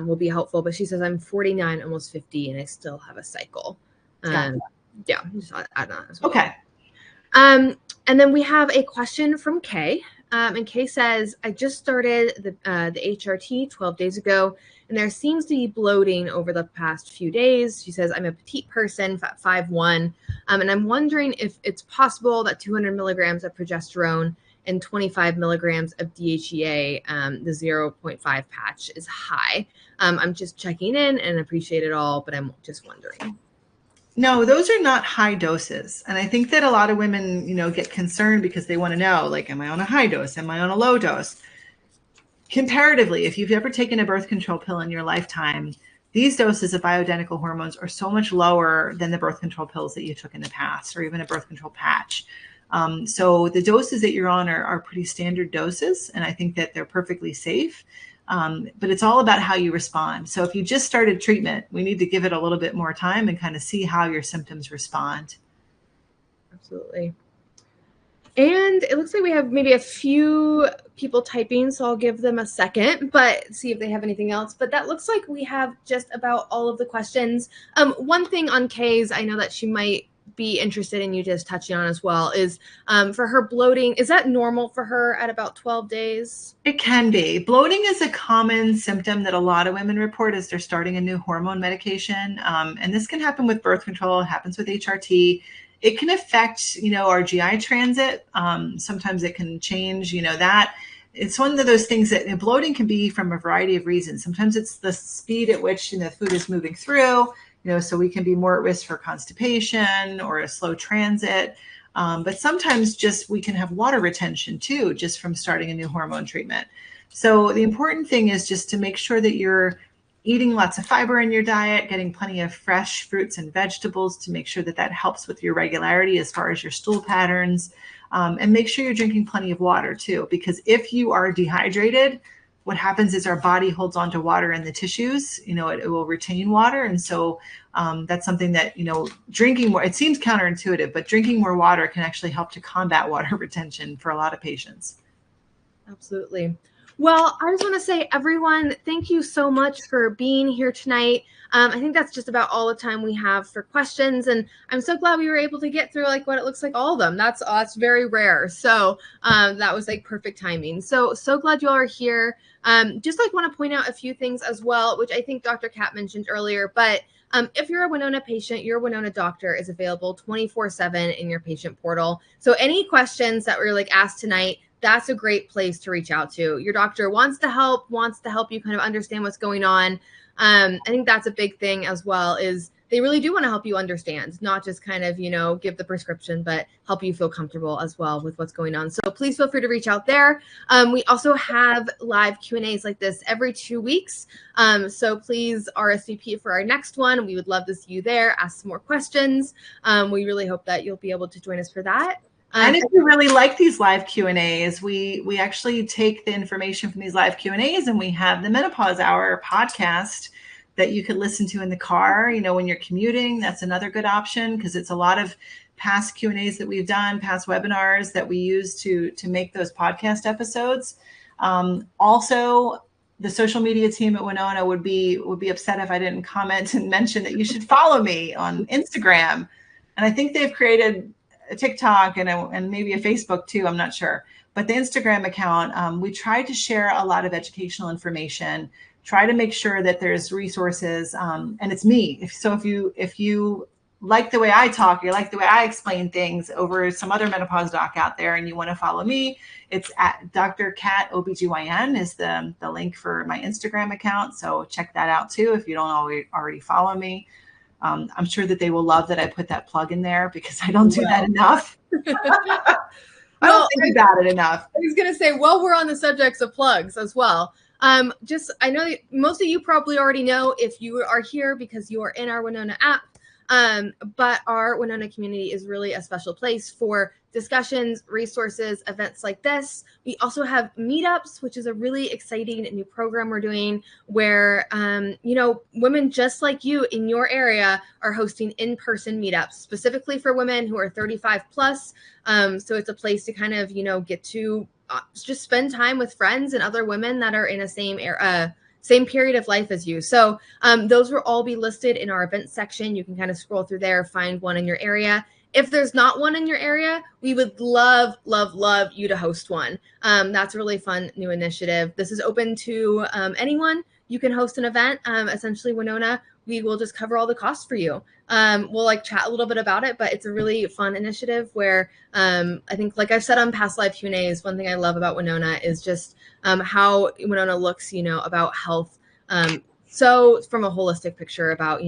will be helpful, but she says, I'm 49, almost 50, and I still have a cycle. Yeah, just add on as well. Okay. And then we have a question from Kay. And Kay says, I just started the HRT 12 days ago, and there seems to be bloating over the past few days. She says, I'm a petite person, 5'1", and I'm wondering if it's possible that 200 milligrams of progesterone and 25 milligrams of DHEA, the 0.5 patch, is high. I'm just checking in and appreciate it all, but I'm just wondering. No, those are not high doses. And I think that a lot of women, get concerned because they want to know, like, am I on a high dose? Am I on a low dose? Comparatively, if you've ever taken a birth control pill in your lifetime, these doses of bioidentical hormones are so much lower than the birth control pills that you took in the past, or even a birth control patch. So the doses that you're on are pretty standard doses, and I think that they're perfectly safe. But it's all about how you respond. So if you just started treatment, we need to give it a little bit more time and kind of see how your symptoms respond. Absolutely. And it looks like we have maybe a few people typing, so I'll give them a second, but see if they have anything else. But that looks like we have just about all of the questions. One thing on Kay's, I know that she might be interested in you just touching on as well, is for her bloating. Is that normal for her at about 12 days? It can be. Bloating is a common symptom that a lot of women report as they're starting a new hormone medication. And this can happen with birth control. It happens with HRT. It can affect, our GI transit. Sometimes it can change, that. It's one of those things that bloating can be from a variety of reasons. Sometimes it's the speed at which the food is moving through, so we can be more at risk for constipation or a slow transit. But sometimes just we can have water retention too, just from starting a new hormone treatment. So the important thing is just to make sure that you're eating lots of fiber in your diet, getting plenty of fresh fruits and vegetables to make sure that that helps with your regularity as far as your stool patterns. And make sure you're drinking plenty of water too, because if you are dehydrated, what happens is our body holds on to water in the tissues, it will retain water. And so that's something that, drinking more, it seems counterintuitive, but drinking more water can actually help to combat water retention for a lot of patients. Absolutely. Well, I just want to say, everyone, thank you so much for being here tonight. I think that's just about all the time we have for questions, and I'm so glad we were able to get through like what it looks like all of them. That's very rare. So that was like perfect timing. So glad you all are here. Just like want to point out a few things as well, which I think Dr. Kat mentioned earlier, but if you're a Winona patient, your Winona doctor is available 24/7 in your patient portal. So any questions that were like asked tonight, that's a great place to reach out to. Your doctor wants to help you kind of understand what's going on. I think that's a big thing as well, is they really do want to help you understand, not just kind of, give the prescription, but help you feel comfortable as well with what's going on. So please feel free to reach out there. We also have live Q&As like this every 2 weeks. So please RSVP for our next one. We would love to see you there, ask some more questions. We really hope that you'll be able to join us for that. And if you really like these live Q&As, we actually take the information from these live Q&As and we have the Menopause Hour podcast that you could listen to in the car, when you're commuting. That's another good option, because it's a lot of past Q&As that we've done, past webinars that we use to make those podcast episodes. Also, the social media team at Winona would be upset if I didn't comment and mention that you should follow me on Instagram. And I think they've created a TikTok and maybe a Facebook too. I'm not sure. But the Instagram account, we try to share a lot of educational information, try to make sure that there's resources. And it's me. If you like the way I talk, you like the way I explain things over some other menopause doc out there, and you want to follow me, it's at Dr. Kat OBGYN is the link for my Instagram account. So check that out too if you don't already follow me. I'm sure that they will love that I put that plug in there, because I don't do that enough. I don't think about it enough. I was going to say, well, we're on the subjects of plugs as well. I know that most of you probably already know if you are here because you are in our Winona app. But our Winona community is really a special place for discussions, resources, events like this. We also have meetups, which is a really exciting new program we're doing where, women just like you in your area are hosting in-person meetups specifically for women who are 35 plus. So it's a place to kind of, get to just spend time with friends and other women that are in a same period of life as you. So those will all be listed in our events section. You can kind of scroll through there, find one in your area. If there's not one in your area, we would love, love, love you to host one. That's a really fun new initiative. This is open to anyone. You can host an event. Essentially, Winona, we will just cover all the costs for you. We'll chat a little bit about it, but it's a really fun initiative where I think, like I've said on past live Q&As, one thing I love about Winona is just how Winona looks, about health. So from a holistic picture about,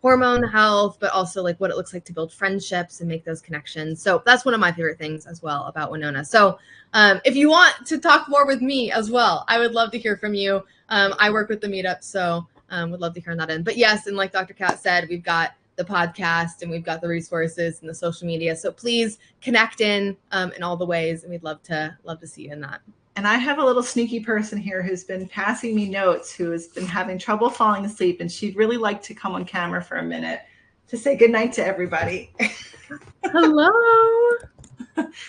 hormone health, but also what it looks like to build friendships and make those connections. So that's one of my favorite things as well about Winona. So if you want to talk more with me as well, I would love to hear from you. I work with the meetup, so would love to hear that in. But yes, and like Dr. Kat said, we've got the podcast and we've got the resources and the social media. So please connect in all the ways, and we'd love to see you in that. And I have a little sneaky person here who's been passing me notes, who has been having trouble falling asleep, and she'd really like to come on camera for a minute to say goodnight to everybody. Hello.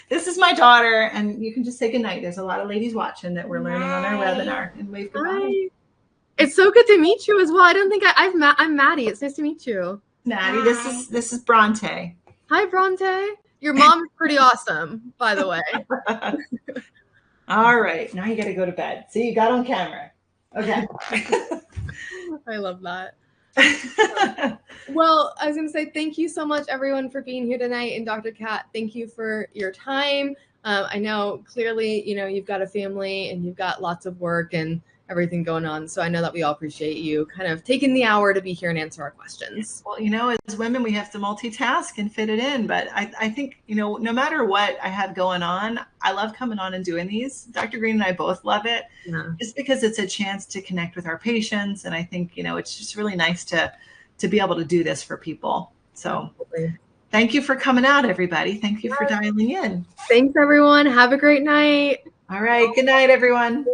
This is my daughter, and you can just say goodnight. There's a lot of ladies watching that we're learning on our webinar, and wave goodbye. Hi. It's so good to meet you as well. I don't think I'm Maddie. It's nice to meet you. Maddie, this is Bronte. Hi, Bronte. Your mom is pretty awesome, by the way. All right. Now you got to go to bed. See, you got on camera. Okay. I love that. Well, I was going to say thank you so much, everyone, for being here tonight. And Dr. Kat, thank you for your time. I know clearly, you've got a family and you've got lots of work and everything going on. So I know that we all appreciate you kind of taking the hour to be here and answer our questions. Well, as women, we have to multitask and fit it in. But I think, no matter what I have going on, I love coming on and doing these. Dr. Green and I both love it, just because it's a chance to connect with our patients. And I think, it's just really nice to be able to do this for people. So thank you for coming out, everybody. Thank you for dialing in. Thanks, everyone. Have a great night. All right. Good night, everyone.